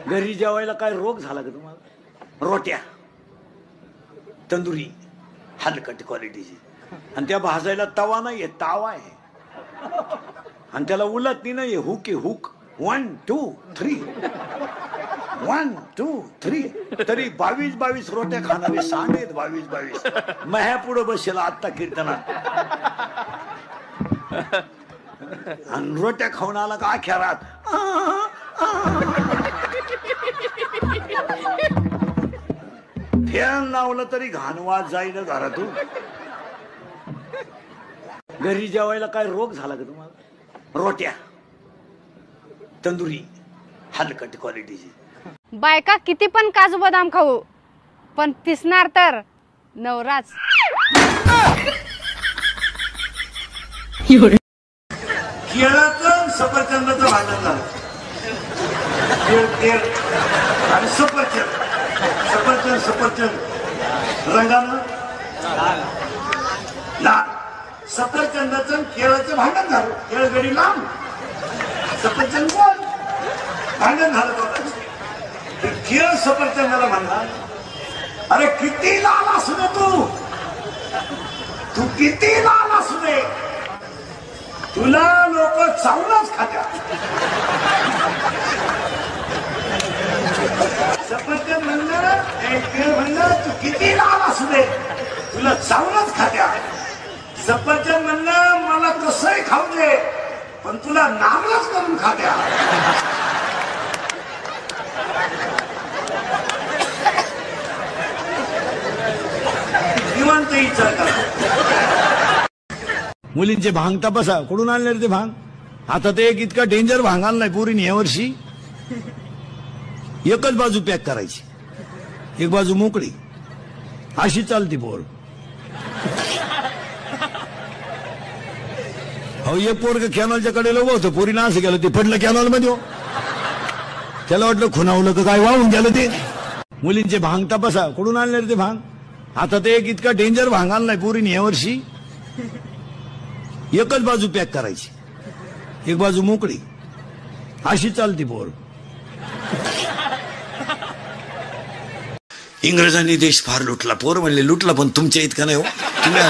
घरी जेवायला काय रोग झाला का तुम्हाला? रोट्या तंदुरी हलकट क्वालिटीची, आणि त्या भाजायला तवा नाहीये, तावा आहे, आणि त्याला उलटणी नाहीये, हुक आहे हुक. 1 2 3 1 2 3 तरी 22 रोट्या खाणारे सांगेत 22. मह्या पुढे बसेल आत्ता कीर्तनात, आणि रोट्या खाऊन आला का अख्या रात फॅन लावलं तरी घाणवाज जाईल घरातून. घरी जेवायला काय रोग झाला का तुम्हाला? रोट्या तंदुरी हलकट क्वालिटीची. बायका किती पण काजू बदाम खाऊ, पण पिसणार तर नवराच. केळाचं सफरचंदाचं भांडण झालं. आणि सफरचंद रंगानं लाल. सफरचंदाचं केळाचं भांडण झालं. केळ गडी लांब, सफरचंद कोण भांडण झालं. केळ सफरचंदाला म्हणला, अरे किती लाल असू दे तू किती लाल असू दे, तुला लोक चावूनच खात्यात. सफरचंद म्हणलं, केळ म्हणलं, तू किती लाल असू दे, तुला चावूनच खात्यात. सफरचंद म्हणलं, मला कसंही खाऊ दे, पण तुला नामलाच करून खात्या. निवांत विचार करा. मुलींचे भांग तपासा, कुठून आणले रे ते भांग? आता ते एक इतका डेंजर भांग आणलाय पोरीने यावर्षी. एकच बाजू पॅक करायची, एक बाजू मोकळी, अशी चालती पोर. अहो एक पोरग कॅनॉलच्या कडेला उभं होतं, पोरीनं असं केलं, ते पडलं कॅनॉल मध्ये. त्याला वाटलं खुणावलं का काय, वाहून गेलं ते. मुलींचे भांग तपासा, कुठून आणले रे ते भांग? आता ते एक इतका डेंजर भांग आणलाय पोरीने यावर्षी. एकच बाजू पॅक करायची, एक बाजू मोकळी, अशी चालती पोर. इंग्रजांनी देश फार लुटला. पोर म्हणले लुटला, पण तुमच्या इतका नाही हो. तुम्ही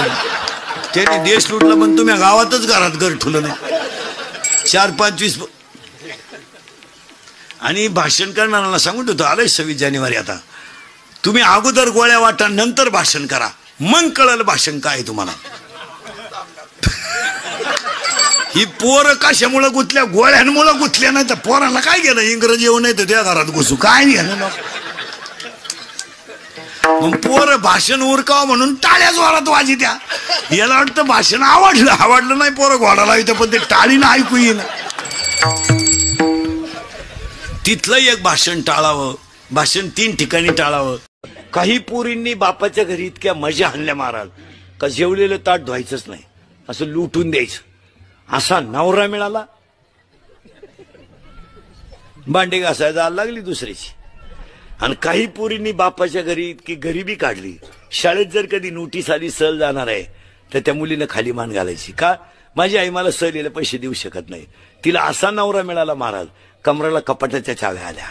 त्यांनी देश लुटला, पण तुम्ही गावातच घर ठुलं नाही. 4-5-20. आणि भाषण करणाऱ्याला सांगून होतो, आलंय 26 जानेवारी. आता तुम्ही अगोदर गोळ्या वाटा, नंतर भाषण करा, मग कळलं भाषण काय तुम्हाला. ही पोरं कशामुळं गुंतल्या? गोळ्यांमुळं गुंतल्या. नाही तर पोरांना काय गेलं, इंग्रजी येऊ नाही तर त्या घरात घुसू, काय गेलं. मग पोर भाषण उरकावं म्हणून टाळ्या जोरात वाजित्या. याला वाटतं भाषण आवडलं नाही, पोरं घोडाला येतं, पण ते टाळीनं ऐकू येईन. तिथलं एक भाषण टाळावं, भाषण 3 ठिकाणी टाळावं. काही पोरींनी बापाच्या घरी इतक्या मजा आणल्या महाराज का जेवलेलं ताट धुवायचंच नाही, असं लुटून द्यायचं. असा नवरा मिळाला, भांडे घासायला लागली दुसऱ्याची. आणि काही पोरींनी बापाच्या घरी इतकी गरिबी काढली, शाळेत जर कधी नोटीस आली सहल जाणार आहे तर त्या मुलीनं खाली मान घालायची. का? माझी आई मला सहलीला पैसे देऊ शकत नाही. तिला असा नवरा मिळाला महाराज, कमराला कपाटाच्या चाव्या आल्या.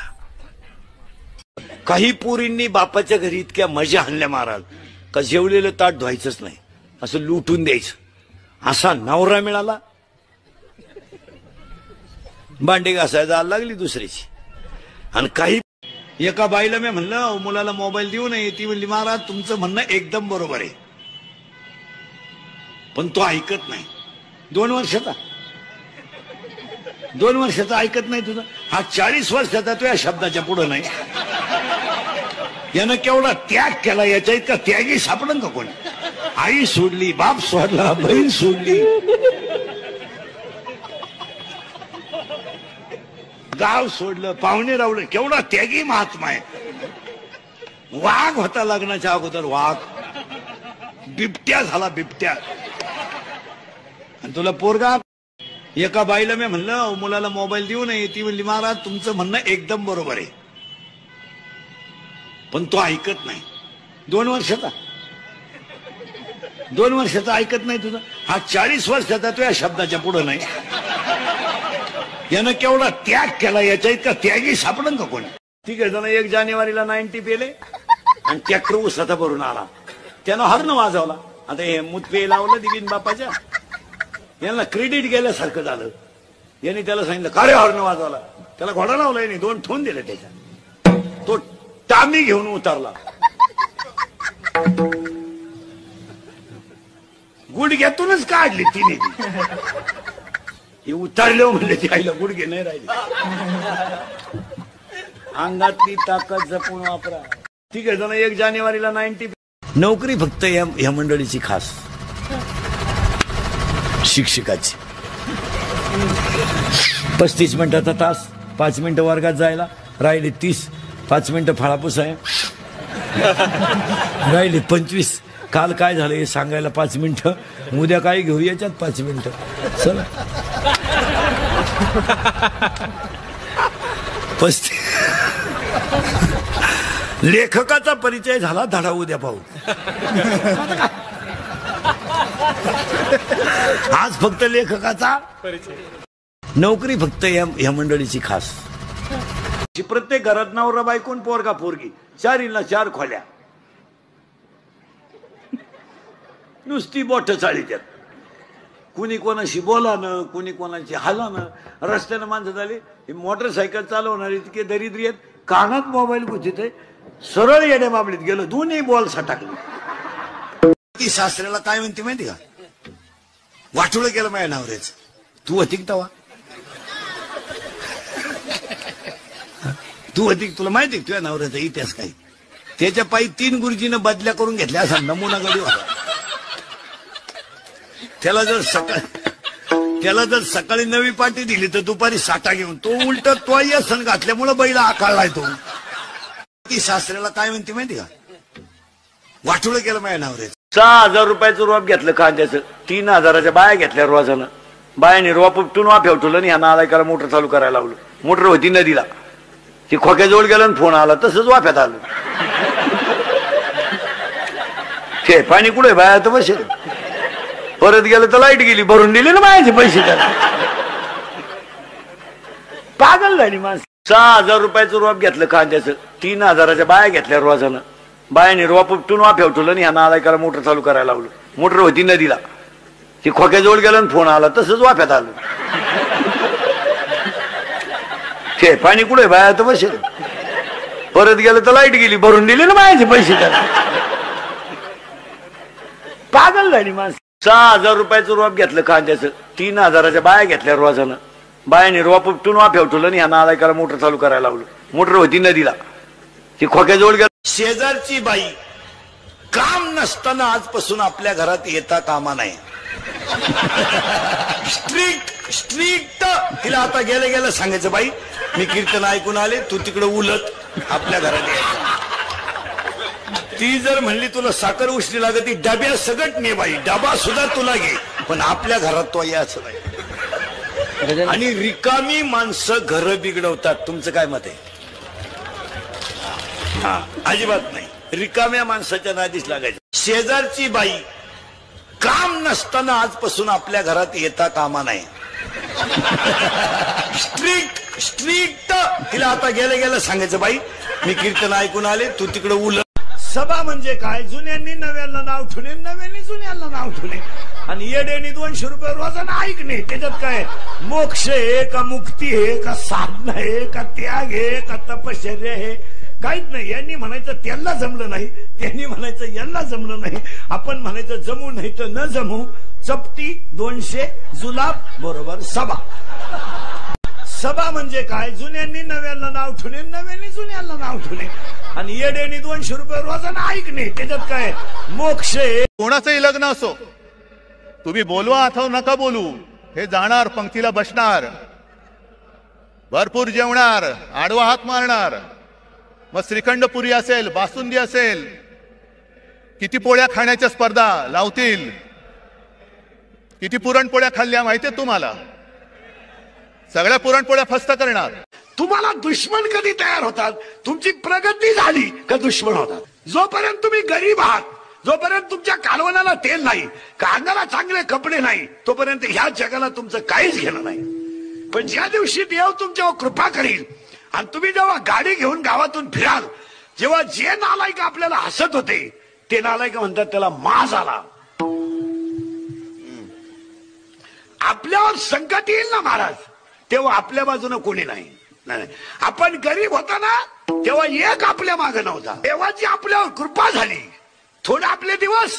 काही पोरींनी बापाच्या घरी इतक्या मजा आणल्या महाराज का जेवलेलं ताट धुवायचंच नाही, असं लुटून द्यायचं. असा नवरा मिळाला, भांडे घासायला लागली दुसऱ्याची. आणि काही एका बाईला मी म्हणलं, मुलाला मोबाईल देऊ नये. ती म्हणली, महाराज तुमचं म्हणणं एकदम बरोबर आहे, पण तो ऐकत नाही. 2 वर्षाचा ऐकत नाही तुझं. हा 40 वर्षाचा तो या शब्दाच्या पुढे नाही. यानं केवढा त्याग केला, याच्या इतका त्यागी सापडन का कोणी? आई सोडली, बाप सोडला, बहीण सोडली, गाव सोडलं, पाहुणे रावलं, केवढा त्यागी महात्मा आहे. वाघ होता लग्नाच्या अगोदर, वाघ. बिबट्या झाला, बिबट्या. आणि तुला पोरगा. एका बाईला मी म्हणलं, मुलाला मोबाईल देऊ नये. ती म्हणली, महाराज तुमचं म्हणणं एकदम बरोबर आहे, पण तो ऐकत नाही. 2 वर्षाचा ऐकत नाही तुझं. हा 40 वर्षाचा तो या शब्दाच्या पुढे नाही. यानं केवढा त्याग केला, याच्या इतका त्यागी सापडन का कोणी? तिघे जण 1 जानेवारीला 90 पेले आणि ट्रॅक्टर उसाचा भरून आला. त्यानं हॉर्न वाजवला. आता हे मुतपे लावलं दिवीन बापाच्या, यांना क्रेडिट गेल्यासारखं झालं. यांनी त्याला सांगितलं का रे हॉर्न वाजवला. त्याला घोडा लावला, यांनी 2 ठोन दिले त्याच्या. तो टामी घेऊन उतरला. गुडघ्यातूनच काढली तिने. हे उतरले म्हणले ती आईला गुडघे नाही राहिले. अंगातली ताकद जपून वापरा. ठीक आहे जण 1 जानेवारीला 90. नोकरी फक्त या मंडळीची खास शिक्षकाची. 35 मिनिटाचा तास, 5 मिनिटं वर्गात जायला, राहिले 30, 5 मिनिटं फळापूस आहे, राहिले 25. काल काय झालं हे सांगायला 5 मिनिटं, उद्या काय घेऊ याच्यात 5 मिनिटं. चला 35. लेखकाचा परिचय झाला, धडा उद्या पाहू. आज फक्त लेखकाचा परिचय. नोकरी फक्त या मंडळीची खास. प्रत्येक घरात नवरा बायकोन पोरगा पोरगी, 4 4 खोल्या, नुसती बोट चाळीत्यात. कुणी कोणाशी बोलानं, कुणी कोणाशी हालानं. रस्त्यानं माणसं झाली, मोटरसायकल चालवणारी इतके दरिद्री आहेत, कानात मोबाईल गुंतीत आहे, सरळ येण्या बाबलीत गेलं, दोन्ही बॉल सटाकले. ती सासऱ्याला काय म्हणते माहिती का, वाटोळं केलं माझ्या नवऱ्याचं. तू होती तवा, तू होती, तुला माहिती तुझ्या नवऱ्याचा इतिहास काही. त्याच्या पायी 3 गुरुजीनं बदल्या करून घेतल्या असा नमुना गडी होता. त्याला जर सकाळी नवी पाटी दिली तर दुपारी साठा घेऊन तो उलट तो सण घातल्यामुळे बैला आकाळलाय तो. ती सासऱ्याला काय म्हणते माहिती का, वाटोळं केलं माझ्या नवऱ्याचं. 6,000 रुपयाचं रोप घेतलं कांद्याचं, 3,000च्या बाया घेतल्या रोजानं. बायाने रोप उपटून वाफ्या उठवलं आणि ह्या नालायकाला मोटर चालू करायला लावलं. मोटर होती नदीला, ती खोक्याजवळ गेलं आणि फोन आला, तसंच वाफ्यात आलं. ते पाणी कुठे बाया तर बसेल. परत गेलं तर लाईट गेली, भरून दिले ना बायाचे पैसे त्याला. पागल झाली माणसं. 6,000 रुपयाचं रोप घेतलं कांद्याचं, 3,000च्या बाया घेतल्या रोजानं. बायाने रोप उपटून वाफ्या उठवलं आणि ह्या नालायकाला मोटर चालू करायला लावलं. मोटर होती नदीला, ती खोक्याजवळ गेलं आणि फोन आला, तसंच वाफ्यात आलं. ते पाणी कुठे बाया तर बसेल. परत गेलं तर लाईट गेली, भरून दिले ना बायाचे पैसे त्याला. पागल झाली माणसं. 6,000 रुपयाचं रोप घेतलं कांद्याचं, 3,000च्या बाया घेतल्या रोजानं. बायाने रोप उपटून वाफ्या उठवलं आणि ह्या नालायकाला मोटर चालू करायला लावलं. मोटर होती नदीला, ती खोक्याजवळ गेलं. शेजारची बाई काम नसताना आजपासून आपल्या घरात येता कामा नाही. स्ट्रिक्ट तिला आता गेलं गेलं सांगायचं, बाई मी कीर्तन ऐकून आले, तू तिकडे उलट आपल्या घरात यायचं. ती जर म्हणली तुला साखर उष्णी लागत, डब्या सगट ने बाई, डबा सुद्धा तुला घे, पण आपल्या घरात तो यायचं नाही. आणि रिकामी माणसं घर बिघडवतात. तुमचं काय मत आहे? अजिबात नाही. रिकाम्या माणसाच्या नादीस लागायचं. शेजारची बाई काम नसताना आजपासून आपल्या घरात येता कामा नाही. स्ट्रिक्ट तिला आता गेलं गेलं सांगायचं, बाई मी कीर्तन ऐकून आले, तू तिकडे उलट. सभा म्हणजे काय, जुन्यांनी नव्याला नाव ठेवणे, नव्याने जुन्याला नाव ठेवणे. आणि येड्याने 200 रुपये रोजानं ऐकणे. त्याच्यात काय मोक्ष आहे का, मुक्ती आहे का, साधना आहे का, त्याग आहे का, तपश्चर्या आहे, काहीच नाही. यांनी म्हणायचं त्यांना जमलं नाही, त्यांनी म्हणायचं यांना जमलं नाही, आपण म्हणायचं जमू नाही तर न जमू. चपटी 200 जुलाब बरोबर सभा. सभा म्हणजे काय, जुन्यांनी नव्याला नाव ठेवणे, नव्याने जुन्याला नाव ठेवणे. आणि येड्याने 200 रुपये रोजानं ऐकणे. त्याच्यात काय मोक्ष आहे. कोणाचंही लग्न असो, तुम्ही बोलवा अथवा नका बोलू, हे जाणार, पंक्तीला बसणार, भरपूर जेवणार, आडवा हात मारणार. मग श्रीखंड पुरी असेल, बासुंदी असेल, किती पोळ्या खाण्याच्या स्पर्धा लावतील. किती पुरणपोळ्या खाल्ल्या माहितीये तुम्हाला? सगळ्या पुरणपोळ्या फस्त करणार. तुम्हाला दुश्मन कधी तयार होतात, तुमची प्रगती झाली का दुश्मन होतात. जोपर्यंत तुम्ही गरीब आहात, जोपर्यंत तुमच्या कालवणाला तेल नाही, कांद्याला चांगले कपडे नाही, तोपर्यंत ह्या जगाला तुमचं काहीच घेणं नाही. पण ज्या दिवशी देव तुमच्यावर कृपा करील आणि तुम्ही जेव्हा गाडी घेऊन गावातून फिराल, जेव्हा जे नालायक आपल्याला हसत होते ते नालायक म्हणतात त्याला माज आला. आपल्यावर संकट येईल ना महाराज, तेव्हा आपल्या बाजूने कोणी नाही. आपण गरीब होता ना तेव्हा एक आपल्या मागे नव्हता. देवाची आपल्यावर कृपा झाली, थोडे आपले दिवस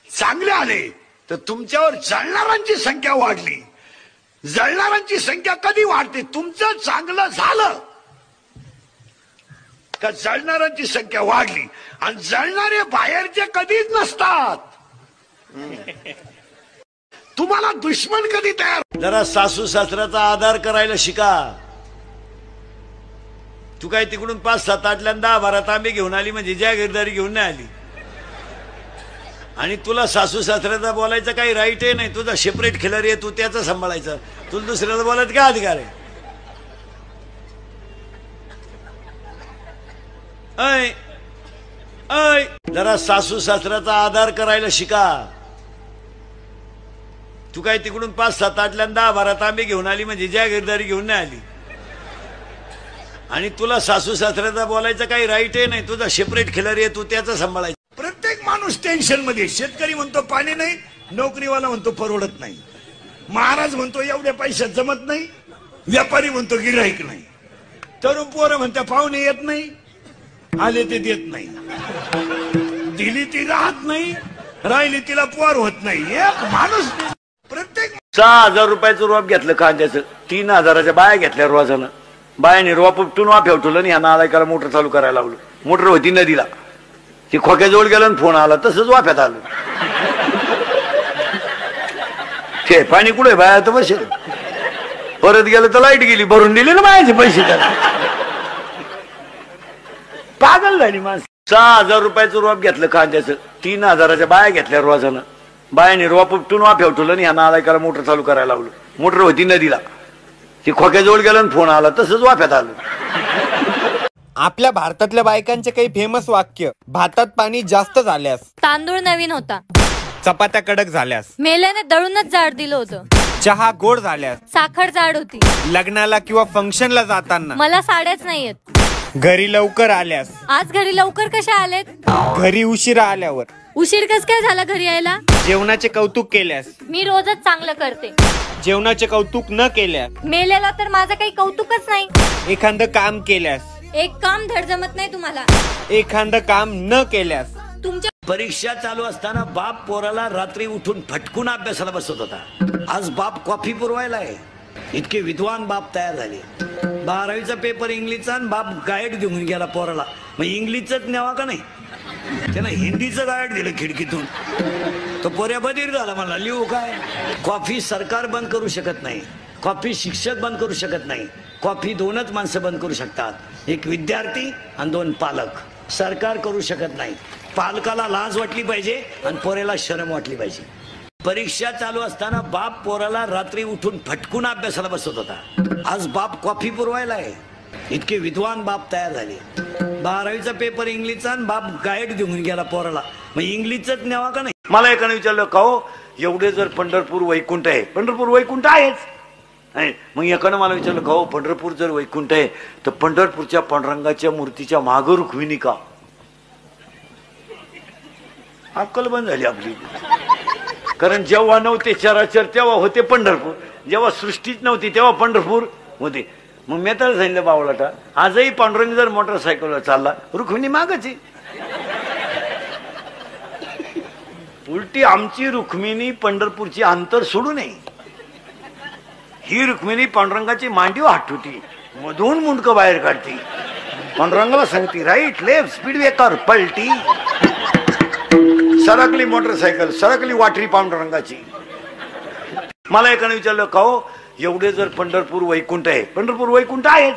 चांगले आले तर तुमच्यावर जळणाऱ्यांची संख्या वाढली. जळणाऱ्यांची संख्या कधी वाढते? तुमचं चांगलं झालं का जळणाऱ्यांची संख्या वाढली. आणि जळणारे बाहेरचे कधीच नसतात. तुम्हाला दुश्मन कधी तयार. जरा सासू सासऱ्याचा आदर करायला शिका. तू काय तिकडून 5, 7, 8 10-12 तांबे घेऊन आली म्हणजे जागीरदारी घेऊन नाही आली. आणि तुला सासू सासऱ्याचा बोलायचं काही राईट आहे नाही. तुझा सेपरेट खिलारी आहे, तू त्याचं सांभाळायचं. तुला दुसऱ्याला बोलायचं काय अधिकार आहे? ऐ ऐ जरा सासू सासऱ्याचा आदर करायला शिका. तू काय तिकडून 5, 7, 8 10-12 तांबे घेऊन आली म्हणजे जागीरदारी घेऊन नाही आली. आणि तुला सासू सासऱ्याचा बोलायचं काही राईट आहे नाही. तुझा सेपरेट खिलारी आहे, तू त्याचं सांभाळायचं. प्रत्येक माणूस टेन्शन मध्ये. शेतकरी म्हणतो पाणी नाही, नोकरीवाला म्हणतो परवडत नाही, महाराज म्हणतो एवढ्या पैशात जमत नाही, व्यापारी म्हणतो गिऱ्हाईक नाही, तरुण पोरं म्हणतो पाहुणे येत नाही, आले ते देत नाही, दिली ती राहत नाही, राहिली तिला पोर होत नाही. एक माणूस प्रत्येक 6,000 रुपयाचं रोप घेतलं कांद्याचं, 3,000च्या बाया घेतल्या रोजानं. बायाने रोप उपटून वाफ्यावर ठेवलं आणि ह्या नालायकाला मोटर चालू करायला लावलं. मोटर होती नदीला, ती खोक्याजवळ गेलं आणि फोन आला, तसंच वाफ्यात आलं. ते पाणी कुठे बाया तर बसेल. परत गेलं तर लाईट गेली, भरून दिले ना बायाचे पैसे त्याला. पागल झाली माणसं. 6,000 रुपयाचं रोप घेतलं कांद्याचं, 3,000च्या बाया घेतल्या रोजानं. बायाने रोप उपटून वाफ्यावर ठेवलं आणि ह्या नालायकाला मोटर चालू करायला लावलं. मोटर होती नदीला, ती खोक्याजवळ गेलं आणि फोन आला, तसंच वाफ्यात आलं. आपल्या भारतातल्या बायकांचे काही फेमस वाक्य. भातात पाणी जास्त झाल्यास, तांदूळ नवीन होता, चपात्या कडक झाल्यास, मेल्याने दळूनच जाड दिलं होतं, चहा गोड झाल्यास, साखर जाड होती, लग्नाला किंवा फंक्शनला जाताना, मला साड्याच नाहीयेत, घरी लवकर आल्यास, आज घरी लवकर कशा आलेत, घरी उशिरा आल्यावर, उशीर कस काय झाला घरी यायला, जेवणाचे कौतुक केल्यास, मी रोजच चांगलं करते, जेवणाचे कौतुक न केल्यास, मेलेला तर माझं काही कौतुकच नाही, एखादं काम केल्यास, एक काम धड जमत नाही तुम्हाला, एखादं काम न केल्यास. तुमच्या परीक्षा चालू असताना बाप पोराला रात्री उठून फटकून अभ्यासाला बसत होता. आज बाप कॉफी पुरवायला आहे. इतके विद्वान बाप तयार झाले. 12वीचा पेपर इंग्लिशचा आणि बाप गाईड देऊन गेला पोराला. मग इंग्लिशच न्यावा का नाही, त्यानं हिंदीचं गाईड दिलं खिडकीतून. तो पोऱ्या बधीर झाला. मला लिहू काय? कॉफी सरकार बंद करू शकत नाही, कॉफी शिक्षक बंद करू शकत नाही, कॉफी 2च माणसं बंद करू शकतात, एक विद्यार्थी आणि 2 पालक. सरकार करू शकत नाही. पालकाला लाज वाटली पाहिजे आणि पोऱ्याला शरम वाटली पाहिजे. परीक्षा चालू असताना बाप पोराला रात्री उठून फटकून अभ्यासाला बसत होता. आज बाप कॉफी पुरवायला आहे. इतके विद्वान बाप तयार झाले. 12वीचा पेपर इंग्लिशचा आणि बाप गाईड देऊन गेला पोराला. मग इंग्लिशच न्यावा का नाही. मला एकाने विचारलं का हो एवढे जर पंढरपूर वैकुंठ आहे, पंढरपूर वैकुंठ आहेच. मग एकानं मला विचारलं का हो पंढरपूर जर वैकुंठ आहे तर पंढरपूरच्या पांडुरंगाच्या मूर्तीच्या मागं रुक्मिणी का? अक्कल बंद झाली आपली. कारण जेव्हा नव्हते चराचर तेव्हा होते पंढरपूर, जेव्हा सृष्टीच नव्हती तेव्हा पंढरपूर होते. मग मी तर सांगितलं बावळाटा, आजही पांडुरंग जर मोटरसायकलवर चालला रुक्मिणी मागच आहे. उलटी आमची रुक्मिणी पंढरपूरची अंतर सोडू नये. ही रुक्मिणी पांडुरंगाची मांडीव हाटुटी, मधून मुंडकं बाहेर काढती, पांडुरंगाला सांगती राईट लेफ्ट स्पीड ब्रेकर पलटी. सरकली मोटरसायकल, सरकली वाटरी पांडुरंगाची. मला एकाने विचारलं का हो एवढे जर पंढरपूर वैकुंठ आहे, पंढरपूर वैकुंठ आहेच.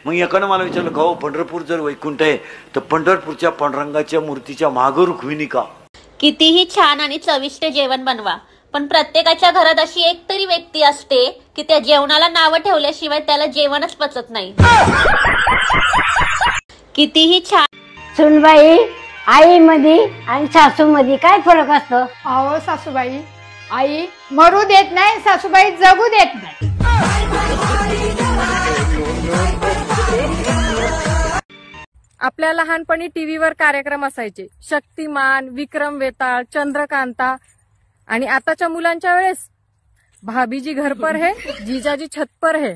मग एकानं मला विचारलं का हो पंढरपूर जर वैकुंठ आहे तर पंढरपूरच्या पांडुरंगाच्या मूर्तीच्या मागं रुक्मिणी का? कितीही छान आणि चविष्ट जेवण बनवा, पण प्रत्येकाच्या घरात अशी एक तरी व्यक्ती असते की त्या जेवणाला नावं ठेवल्याशिवाय त्याला जेवणच पचत नाही. कितीही छान. सुनबाई, आई मध्ये आणि सासू मध्ये काय फरक असतो? अहो सासूबाई, आई मरू देत नाही, सासूबाई जगू देत नाही. आपल्या लहानपणी टीव्हीवर कार्यक्रम असायचे, शक्तिमान, विक्रम वेताळ, चंद्रकांता. आणि आताच्या मुलांच्या वेळेस भाभीजी घर पर है, जीजाजी छत पर है.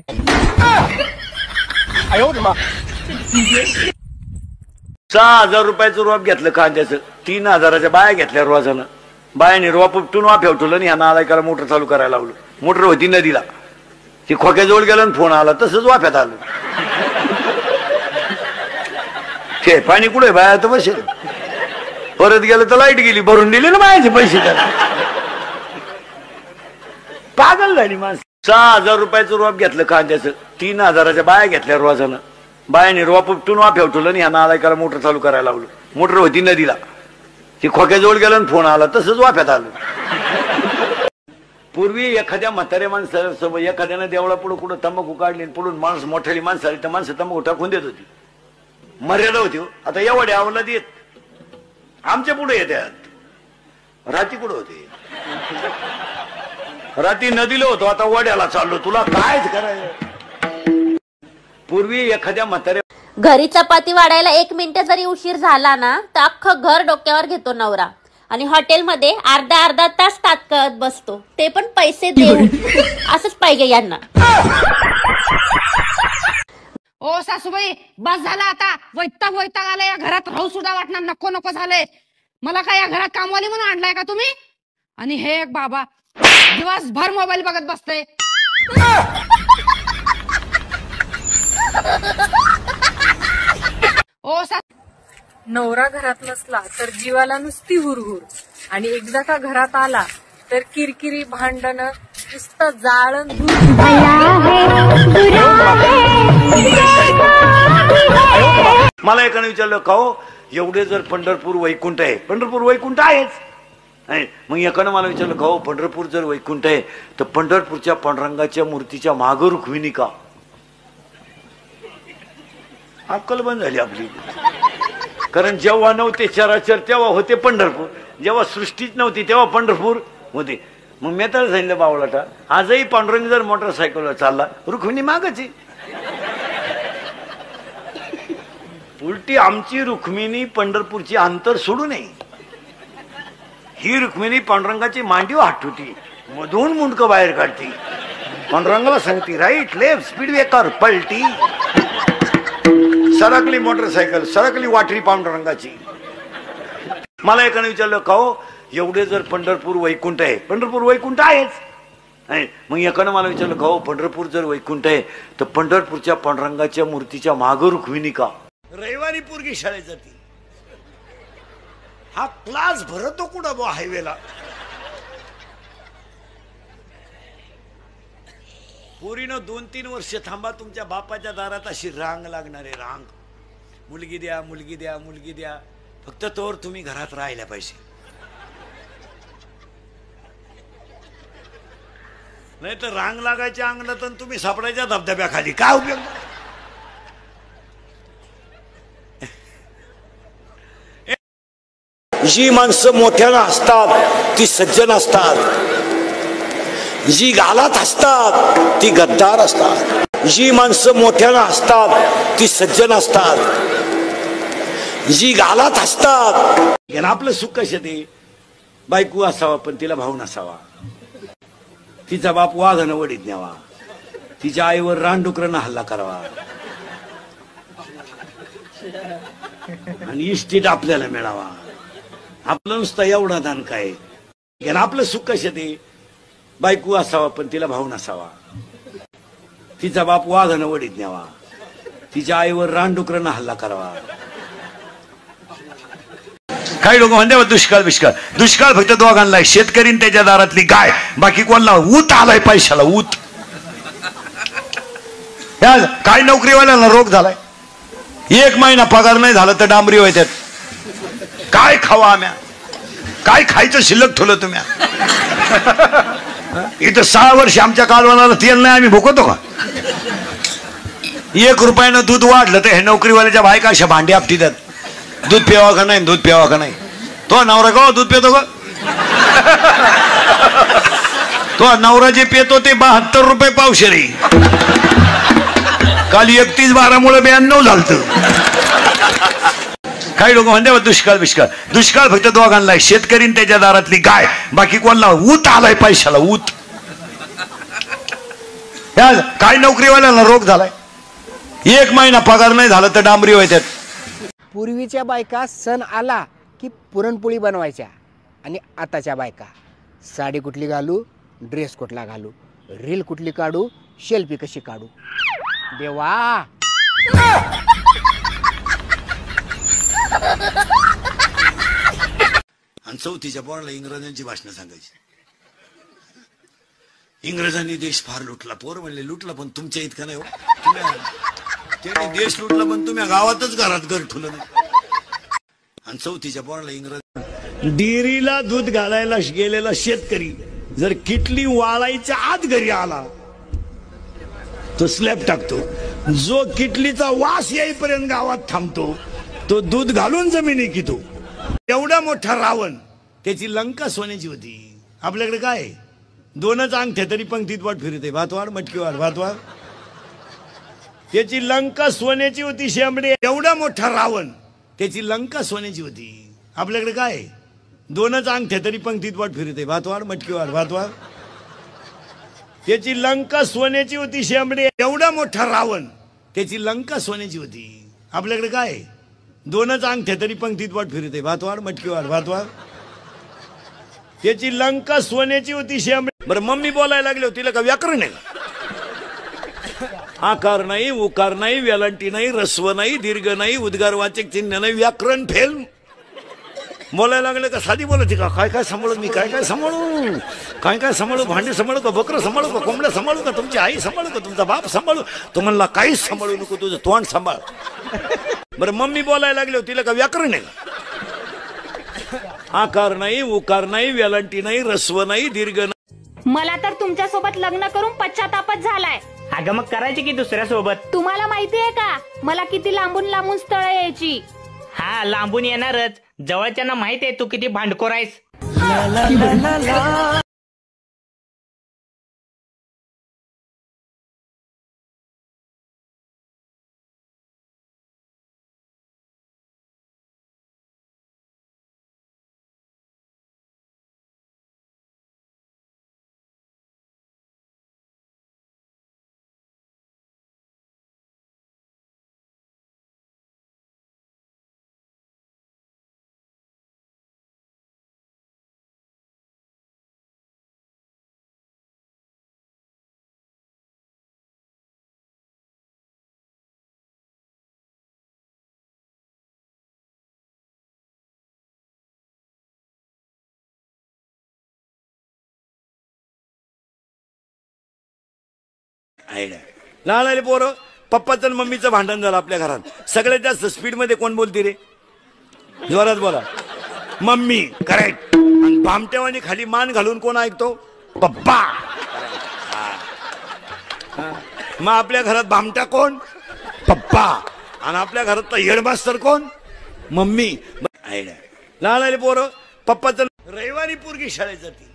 6,000 रुपयाचं रोप घेतलं कांद्याचं, 3,000च्या बाया घेतल्या रोजानं. बायाने रोप उपटून वाफ्यावर ठेवलं आणि ह्या नालायकाला मोटर चालू करायला लावलं. मोटर होती नदीला, ती खोक्याजवळ गेलं आणि फोन आला, तसंच वाफ्यात आलं. ते पाणी कुठे बाया तर बसेल. परत गेलं तर लाईट गेली, भरून दिले ना बायाचे पैसे त्याला. पागल झाली माणसं. 6,000 रुपयाचं रोप घेतलं कांद्याचं, 3,000च्या बाया घेतल्या रोजानं. बायाने रोप उपटून वाफ्यावर ठेवलं आणि ह्या नालायकाला मोटर चालू करायला लावलं. मोटर होती नदीला, ती खोक्याजवळ गेलं आणि फोन आला, तसंच वाफ्यात आलं. पूर्वी एखाद्या म्हाताऱ्या माणसासोबत एखाद्यानं देवळा पुढे कुठं तंबाखू काढली, पुढून माणूस मोठ्याली माणसं आली तर माणसं तंबाखू टाकून देत होती. मर्यादा होती. आता एवढ्या आवला देत आमच्या पुढे येतात. राती कुठं होते? राती नदीला होतो, आता वड्याला चाललो. तुला कायच करायचं. पूर्वी एखाद्या म्हाताऱ्या घरी चपाती वाढायला 1 मिनिट जरी उशीर झाला ना तर अख्खं घर डोक्यावर घेतो नवरा. आणि हॉटेलमध्ये अर्धा तास तात करत बसतो, ते पण पैसे देऊन. असंच पाहिजे यांना. ओ सासूबाई, बस झाला आता. वैताग आलाय. या घरात राहू सुद्धा वाटणार, नको झालंय मला. काय या घरात कामवाली म्हणून आणलाय का तुम्ही? आणि हे एक बाबा दिवसभर मोबाईल बघत बसतय. ओ नवरा घरात नसला तर जीवाला नुसती हुरहुर, आणि एकदा का घरात आला तर किरकिरी, भांडण, नुसतं जाळण. मला एकाने विचारलं, का हो एवढे जर पंढरपूर वैकुंठ आहे, पंढरपूर वैकुंठ आहेच. मग एकानं मला विचारलं, का हो पंढरपूर जर वैकुंठ आहे तर पंढरपूरच्या पांडुरंगाच्या मूर्तीच्या मागं रुक्मिणी का? अक्कल बंद झाली आपली. कारण जेव्हा नव्हते चराचर तेव्हा होते पंढरपूर, जेव्हा सृष्टीच नव्हती तेव्हा पंढरपूर होते. मग मी तर सांगितलं बावलाटा, आजही पांडुरंग जर मोटरसायकलवर चालला, रुक्मिणी मागच आहे. उलटी आमची रुक्मिणी पंढरपूरची अंतर सोडू नये. ही रुक्मिणी पांडुरंगाची मांडीव हात होती, मधून मुंडकं बाहेर काढती. पांडुरंगाला सांगती राईट लेफ्ट स्पीड ब्रेकर, पलटी. सरकली मोटरसायकल, सरकली वाटरी पांडुरंगाची. मला एकाने विचारलं, का हो एवढे जर पंढरपूर वैकुंठ आहे, पंढरपूर वैकुंठ आहेच. मग एकानं मला विचारलं, का हो पंढरपूर जर वैकुंठ आहे तर पंढरपूरच्या पांडुरंगाच्या मूर्तीच्या मागं रुक्मिणी का? रविवारी पोरगी शाळेत जाती. हा क्लास भरतो कुठं बा हायवेला? पोरीनं 2-3 वर्ष थांबा, तुमच्या बापाच्या दारात अशी रांग लागणार आहे, रांग. मुलगी द्या, मुलगी द्या, मुलगी द्या. फक्त तोवर तुम्ही घरात राहिल्या पाहिजे. नाही तर रांग लागायच्या अंगणात तुम्ही सापडायच्या धबधब्याखाली. काय उपयोग? जी माणसं मोठ्यानं असतात ती सज्जन असतात, जी गालात असतात ती गद्दार असतात. जी माणसं मोठ्यानं असतात ती सज्जन असतात, जी गालात असतात. आपलं सुख कशा ते बायको असावा पण तिला भाऊ नसावा, तिचा बाप वाघानं वडीत न्यावा, तिच्या आईवर रानडुकरानं हल्ला करावा, आणि इस्टेट आपल्याला मिळावा. आपलं नुसतं एवढा दान काय. आपलं सुख कशा ते बायको असावा पण तिला भाऊ नसावा, तिचा बाप वाघानं वडीत न्यावा, तिच्या आईवर रानडुकरानं हल्ला करावा. काही लोक म्हणते दुष्काळ बिष्काळ. दुष्काळ फक्त दोघांना, शेतकरी त्याच्या दारातली गाय. बाकी कोणाला ऊत आलाय पैशाला, ऊत. काय नोकरीवाल्याला रोग झालाय, 1 महिना पगार नाही झाला तर डांबरी होत्यात. काय खावा आम्या, काय खायचं शिल्लक ठेवलं तुम्ही? इथं 6 वर्ष आमच्या कालवणाला तेल नाही, आम्ही भुकतो का? 1 रुपयानं दूध वाढलं तर हे नोकरीवाल्याच्या बायका अशा भांडी आपटी देत. दूध प्यावा का नाही, दूध प्यावा का नाही. तो नवरा का दूध पितो का? तो नवरा जे पितो ते 72 रुपये पावशेरी. काल 31/12 92 झालतं. काही लोक म्हणते दुष्काळ दुष्काळ दुष्काळ फक्त दोघांना, शेतकरी त्याच्या दारातली गाय, बाकी कोणाला ऊत आलाय पैशाला ऊत. काय नोकरीवाल्याला रोग झालाय, 1 महिना पगार नाही झाला तर डांबरी होत्यात. पूर्वीच्या बायका सण आला की पुरणपोळी बनवायच्या आणि आताच्या बायका साडी कुठली घालू, ड्रेस कुठला घालू, रील कुठली काढू, सेल्फी कशी काढू. देवा. आणि 4थीच्या पोराला इंग्रजांची भाषणं सांगायची. इंग्रजांनी देश फार लुटला. पोर म्हणले लुटला पण तुमच्या इतका नाही हो. त्याने देश लुटला पण तुम्ही गावातच घरात घर ठेवलं नाही. आणि 4थीच्या पोराला इंग्रज. डेअरीला दूध घालायला गेलेला शेतकरी जर किटली वाळायच्या आत घरी आला तो स्लॅब टाकतो. जो किटलीचा वास येईपर्यंत गावात थांबतो तो दूध घालून जमिनी कितो. एवढा मोठा रावण, त्याची लंका सोन्याची होती. आपल्याकडे काय 2च अंगठ्या तरी पंक्तीत वाट फिरते, भातवाड मटकीवाड भातवाड. त्याची लंका सोन्याची होती शेंबडे. एवढा मोठा रावण, त्याची लंका सोन्याची होती. आपल्याकडे काय 2च अंगठ्या तरी पंक्तीत वाट फिरते, भातवाड मटकीवाड भातवाड. त्याची लंका सोन्याची होती शेंबडे. एवढा मोठा रावण, त्याची लंका सोन्याची होती. आपल्याकडे काय 2च अंगठ्या तरी पंक्तीत वाट फिरते, भातवाड मटकीवाड भातवाड. त्याची लंका सोन्याची होती शेंबडे. बरं मम्मी बोलायला लागले होती, तिला का व्याकरण आहे? आकार नाही, उकार नाही, वेलांटी नाही, रस्व नाही, दीर्घ नाही, उद्गारवाचक चिन्ह नाही, व्याकरण फेल. बोलायला लागले का साधी बोलत का काय काय सांभाळू मी, काय काय सांभाळू, काय काय सांभाळू, भांडे सांभाळू का, बकरं सांभाळू का, कोंबड्या सांभाळू का, तुमची आई सांभाळू का, तुमचा बाप सांभाळू. तो म्हणला काहीच सांभाळू नको, तुझं तोंड सांभाळ. बरं मम्मी बोलायला लागले होती, तिला का व्याकरण आहे? आकार नाही, उकार नाही, वेलांटी नाही, रस्व नाही, दीर्घ नाही. मला तर तुमच्या सोबत लग्न करून पश्चातापच झालाय. अगं मग करायची की दुसऱ्या सोबत. तुम्हाला माहितीये का मला किती लांबून लांबून स्थळ यायची. हा लांबून येणारच, जवळच्यांना माहित आहे तू किती भांडखोर आहेस. लहान आले पोरं, पप्पाचं आणि मम्मीचं भांडण झालं आपल्या घरात. सगळ्यात जास्त स्पीड मध्ये कोण बोलते रे? जोरात बोला. मम्मी. करेक्ट. आणि भामट्यावानी खाली मान घालून कोण ऐकतो? पप्पा. मग आपल्या घरात भामटा कोण? पप्पा. आणि आपल्या घरातला हेडमास्टर कोण? मम्मी. लहान आले पोरं, पप्पाचं. रविवारी पोरगी शाळेत जाते.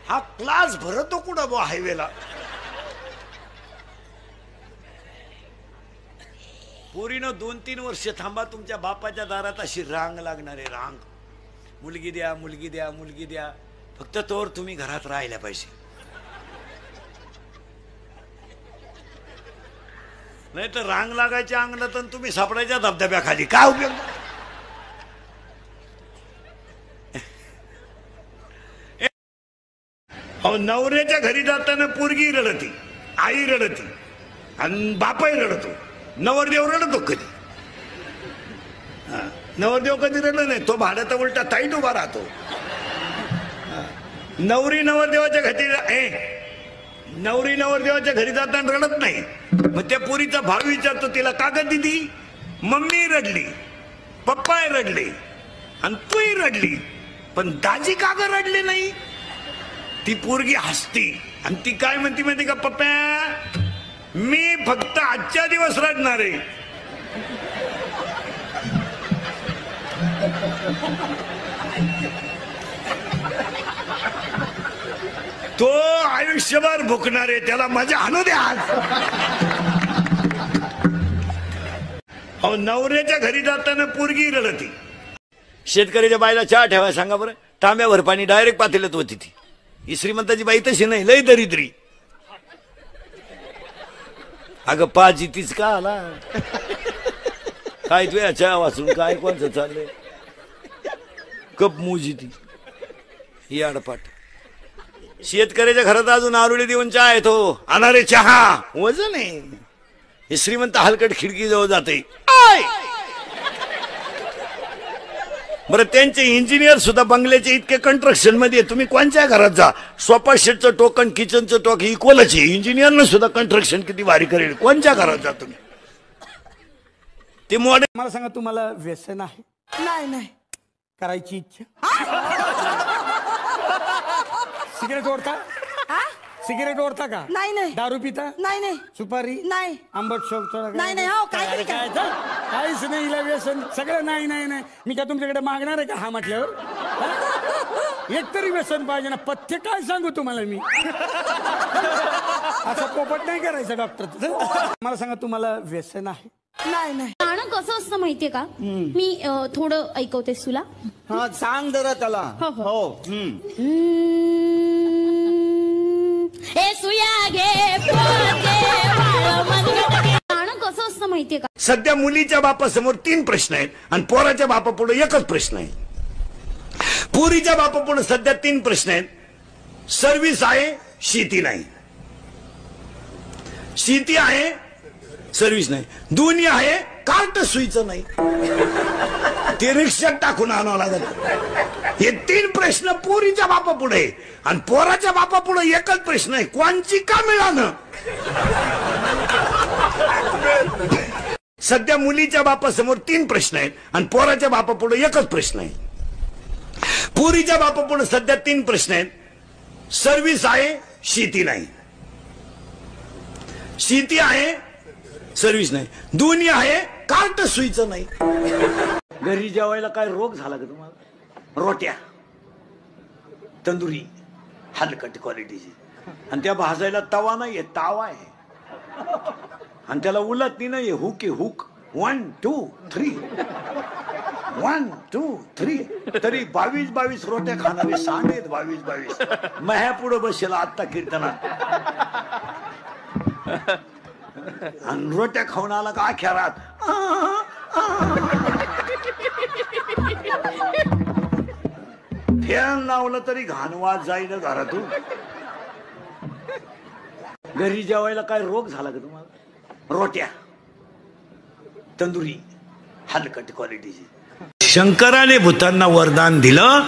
हा क्लास भरतो कुठं बो हायवेला? पोरीनं 2-3 वर्ष थांबा, तुमच्या बापाच्या दारात अशी रांग लागणार आहे, रांग. मुलगी द्या, मुलगी द्या, मुलगी द्या. फक्त तोवर तुम्ही घरात राहिल्या पाहिजे. नाही तर रांग लागायच्या अंगणात आणि तुम्ही सापडायच्या धबधब्याखाली. काय उपयोग? नवऱ्याच्या घरी जाताना पोरगी रडती, आई रडती आणि बापाही रडतो. नवरदेव रडतो कधी? नवरदेव कधी रडला नाही. तो भाड्याचा उलटा ताईट उभा राहतो. नवरी नवरदेवाच्या घरी जाताना रडत नाही. मग त्या पोरीचा भाव विचारतो, तिला कागद दिली, मम्मी रडली, पप्पा रडले आणि तूही रडली, पण दाजी कागद रडले नाही. ती पोरगी हसती आणि ती काय म्हणती माहिती का? पप्पा मी फक्त आजच्या दिवस रडणार आहे. तो आयुष्यभर भुकणार आहे, त्याला मजा आणू द्या आज. अहो, नवऱ्याच्या घरी जाताना पोरगी रडती. शेतकऱ्याच्या बाईला चहा ठेवाय सांगा बरं. तांब्यावर पाणी डायरेक्ट पातेल्यात होती ती. ही श्रीमंताची बाई तशी नाही, लय दरिद्री. अगं पाच तीच का आला काय तुझ्या चहा वाचून काय कोणचं चाललंय. कप मुजी ती ही आडपाट. शेतकऱ्याच्या घरात अजून आरुळे देऊन चहा येतो. अनारे चहा वजन आहे. हे श्रीमंत हलकट खिडकी जवळ जाते. बरं, त्यांचे इंजिनियर सुद्धा बंगल्याचे इतके कंस्ट्रक्शन मध्ये. तुम्ही कोणत्या घरात जा, सोफा सेटचं टोकन किचनचं टोक इक्वलच आहे. इंजिनियरनं सुद्धा कंस्ट्रक्शन किती भारी करेल. कोणत्या घरात जा तुम्ही. ते मॉडेल. मला सांगा, तुम्हाला व्यसन आहे? नाही करायची इच्छा. सिगरेट ओढता? सिगरेट ओढता का? नाही. दारू पिता? नाही. सुपारी? नाही. आंबट शोक? नाही. हो काय काहीच नाही. हिला व्यसन सगळं नाही. मी काय तुमच्याकडे मागणार आहे का हा म्हटल्यावर? एक तरी व्यसन पाहिजे ना. पथ्य काय सांगू तुम्हाला मी. असं पोपट नाही करायचं डॉक्टर. मला सांगा, तुम्हाला व्यसन आहे? नाही. गाणं कसं असतं माहितीये का? मी थोडं ऐकवतेस तुला. हा सांग जरा त्याला. हो. गाणं कसं असतं माहितीये का? सध्या मुलीच्या बापासमोर 3 प्रश्न आहेत आणि पोराच्या बापापुढे एकच प्रश्न आहे. पुरीच्या बापापुढे सध्या 3 प्रश्न आहेत. सर्व्हिस आहे, शेती नाही. शेती आहे, सर्व्हिस नाही. दोन्ही आहे, कार्ट सुईचं नाही. ते रिक्षात टाकून आणावं लागत. हे 3 प्रश्न पोरीच्या बापापुढे आणि पोराच्या बापापुढे एकच प्रश्न आहे. कोणची का मिळालं. सध्या मुलीच्या बापासमोर 3 प्रश्न आहेत आणि पोराच्या बापापुढे एकच प्रश्न आहे. पुरीच्या बापापुढे सध्या 3 प्रश्न आहेत. सर्व्हिस आहे, शेती नाही. शेती आहे, सर्व्हिस नाही. दोन्ही आहे, कार्ट सुईचं नाही. घरी जेवायला काय रोग झाला का तुम्हाला. रोट्या तंदुरी हलकट क्वालिटीची आणि त्या भाजायला तवा नाहीये, तावा आहे. आणि त्याला उलटणी नाहीये, हुक आहे हुक. 1 2 3 1 2 3 तरी 22 रोट्या खाणारे सांगेत. 22 मह्या पुढे बसेल आत्ता कीर्तनात. आणि रोट्या खाऊन आला का अख्या रात. फॅन लावलं तरी घाणवाद जाईल घरातून. घरी जेवायला काय रोग झाला का तुम्हाला. रोट्या तंदुरी हलकट क्वालिटीची. शंकराने भूतांना वरदान दिलं,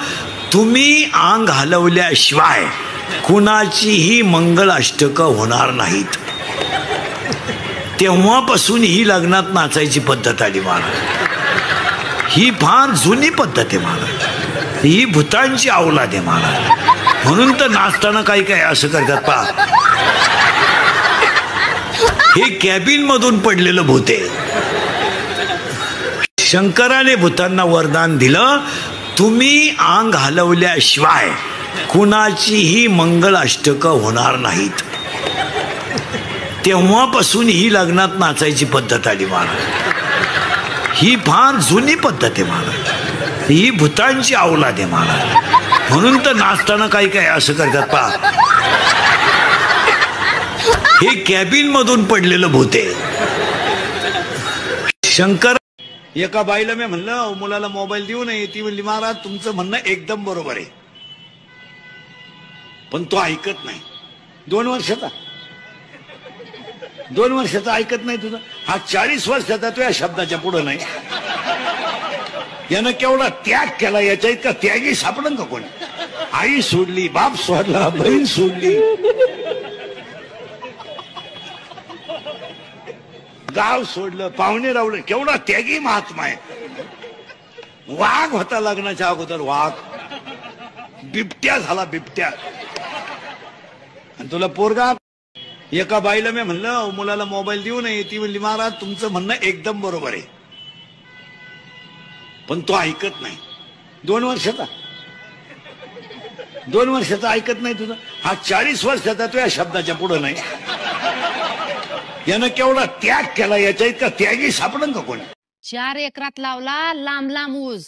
तुम्ही अंग हलवल्याशिवाय कुणाचीही मंगल अष्टक होणार नाहीत. तेव्हापासून ही लग्नात नाचायची पद्धत आली महाराज. ही फार जुनी पद्धत आहे महाराज. ही भूतांची अवलाद आहे महाराज. म्हणून तर नाचताना काही काय असं करतात पहा. हे कॅबिन मधून पडलेलं भूत आहे. शंकराने भूतांना वरदान दिलं, तुम्ही अंग हलवल्याशिवाय कुणाचीही मंगल अष्टक होणार नाहीत. तेव्हापासून ही लग्नात नाचायची पद्धत आली महाराज. ही फार जुनी पद्धत आहे महाराज. ही भूतांची अवलाद आहे महाराज. म्हणून तर नाचताना काही काय असं करतात पहा. हे कॅबिन मधून पडलेलं भूत आहे. शंकर. एका बाईला मी म्हणलं, मुलाला मोबाईल देऊ नये. ती म्हणली, महाराज तुमचं म्हणणं एकदम बरोबर आहे, पण तो ऐकत नाही. 2 वर्षाचा 2 वर्षाचा ऐकत नाही तुझा. हा 40 वर्षाचा तो या शब्दाच्या पुढे नाही. यानं केवढा त्याग केला. याच्या इतका त्यागी सापडन का कोणी. आई सोडली, बाप सोडला, बहीण सोडली, गाव सोडलं, पाहुणे रावलं. केवढा त्यागी महात्मा आहे. वाघ होता लग्नाच्या अगोदर. वाघ बिबट्या झाला, बिबट्या. आणि तुला पोरगा. एका बाईला मी म्हणलं, मुलाला मोबाईल देऊ नये. ती म्हणली, महाराज तुमचं म्हणणं एकदम बरोबर आहे, पण तो ऐकत नाही. 2 वर्षाचा 2 वर्षाचा ऐकत नाही तुझा. हा 40 वर्षाचा तो या शब्दाच्या पुढे नाही. यानं केवढा त्याग केला, याच्या इतका त्यागी सापडन का कोणी? 4 एकरात लावला लांब लांब ऊस,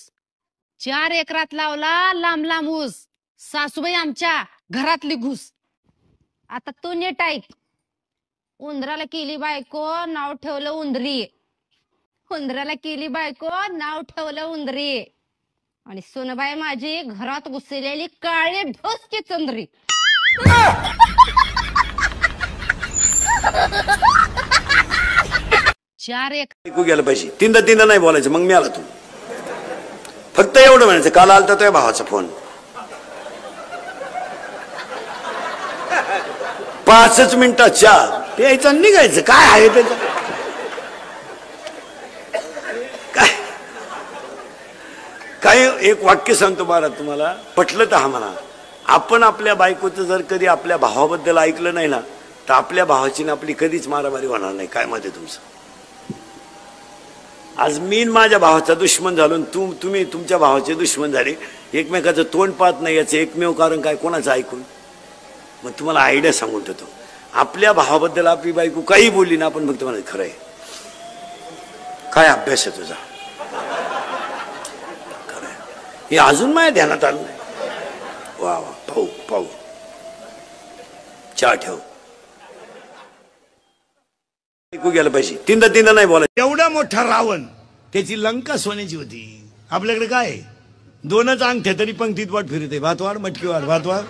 4 एकरात लावला लांब लांब ऊस. सासूबाई आमच्या घरातली घुस. आता तू नीट ऐक. उंदराला केली बायको, नाव ठेवलं उंदरी. उंदराला केली बायको, नाव ठेवलं उंदरी. आणि सोनबाई माझी घरात घुसलेली काळी ढोसकी चंद्री. 4 ऐकू गेलं पाहिजे. तीनदा नाही बोलायचं. मग मी आला तू फक्त एवढं म्हणायचं, काल आलता तुझ्या भावाचा फोन, 5 मिनिटात चहा प्यायचं निघायचं. काय आहे त्याचं? काय एक वाक्य सांगतो महाराज तुम्हाला, पटलं तर हा म्हणा. आपण आपल्या बायकोचं जर कधी आपल्या भावाबद्दल ऐकलं नाही ना, तर आपल्या भावाची ना आपली कधीच मारामारी होणार नाही. काय मत आहे तुमचं? आज मी माझ्या भावाचा दुश्मन झालो, तुम्ही तुमच्या भावाचे दुश्मन झाले, एकमेकाचं तोंड पाहत नाही. याचं एकमेव कारण काय? कोणाचं ऐकून? मग तुम्हाला आयडिया सांगून ठेवतो. आपल्या भावाबद्दल आपली बायको काही बोलली ना, आपण फक्त म्हणायचं खरं आहे. काय अभ्यास आहे तुझा? खरं आहे. हे अजून माझ्या ध्यानात आलं नाही. वा वा, पाहू पाहू, चहा ठेव. ऐकू गेलं पाहिजे. तीनदा नाही बोलायचं. एवढा मोठा रावण, त्याची लंका सोन्याची होती. आपल्याकडे काय 2च अंगठ्या तरी पंक्तीत वाट फिरते. भातवाड मटकीवाड भातवाड.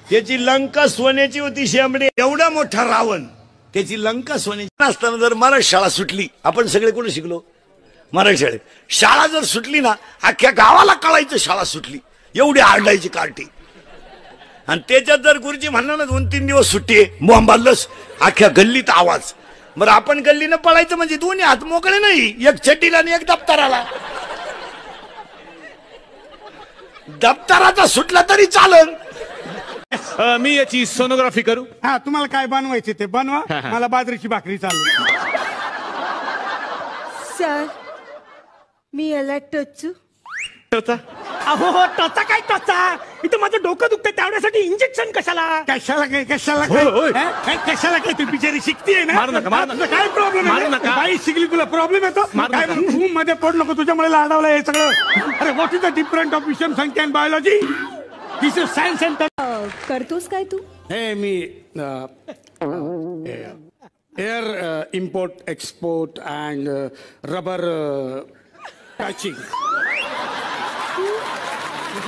त्याची लंका सोन्याची होती. शेंबडे एवढा मोठा रावण, त्याची लंका सोन्याची असताना जर मराठी शाळा सुटली, आपण सगळे कोणी शिकलो? मराठी शाळेत. शाळा जर सुटली ना, अख्ख्या गावाला कळायचं शाळा सुटली. एवढी आरडायची कार्टी. आणि त्याच्यात जर गुरुजी म्हणणार ना 2-3 दिवस सुट्टी आहे, मोहम्मदलस अख्ख्या गल्लीत आवाज. बरं आपण गल्लीनं पळायचं म्हणजे 2 हात मोकळे नाही, एक चड्डीला आणि एक दप्तराला. दप्तराचा सुटला तरी चालन. मी याची सोनोग्राफी करू? हा, तुम्हाला काय बनवायचे ते बनवा. मला बाजरीची भाकरी चालू. सर, मी याला टचू. अहो टचा काय टचा? इथं माझं डोकं दुखतंय, त्यावेळेसाठी इंजेक्शन कशाला? कशाला काय कशाला काय कशाला काय? तू बिचारी शिकतीये ना. काय प्रॉब्लेम आहे? बाई शिकली, तुला प्रॉब्लेम येतो? काय रूम मध्ये पड नको, तुझ्यामुळे लाडावलं हे सगळं. अरे what is the different of विषम संख्या and biology? This is science and करतोस काय तू? हे मी air import export and rubber patching.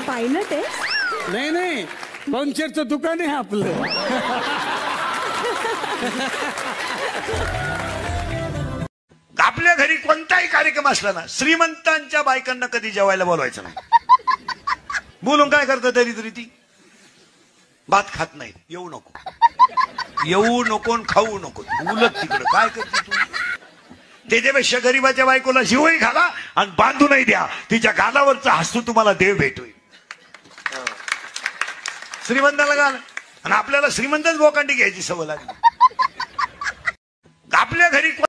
Pilot आहे? नाही, पंक्चरचं दुकान आहे आपलं. आपल्या घरी कोणताही कार्यक्रम असला ना, श्रीमंतांच्या बायकांना कधी जेवायला बोलवायचं नाही. बोलून काय करतं तरी ती भात खात नाही. येऊ नको खाऊ नको, उलट तिकडं काय करते तू? त्याच्यापेक्षा गरीबाच्या बायकोला जीवही घाला आणि बांधूनही द्या. तिच्या गालावरचा हसू तुम्हाला देव भेटोय. श्रीमंताला घाल. आणि आपल्याला श्रीमंतच बोकांडी घ्यायची सवय लागली.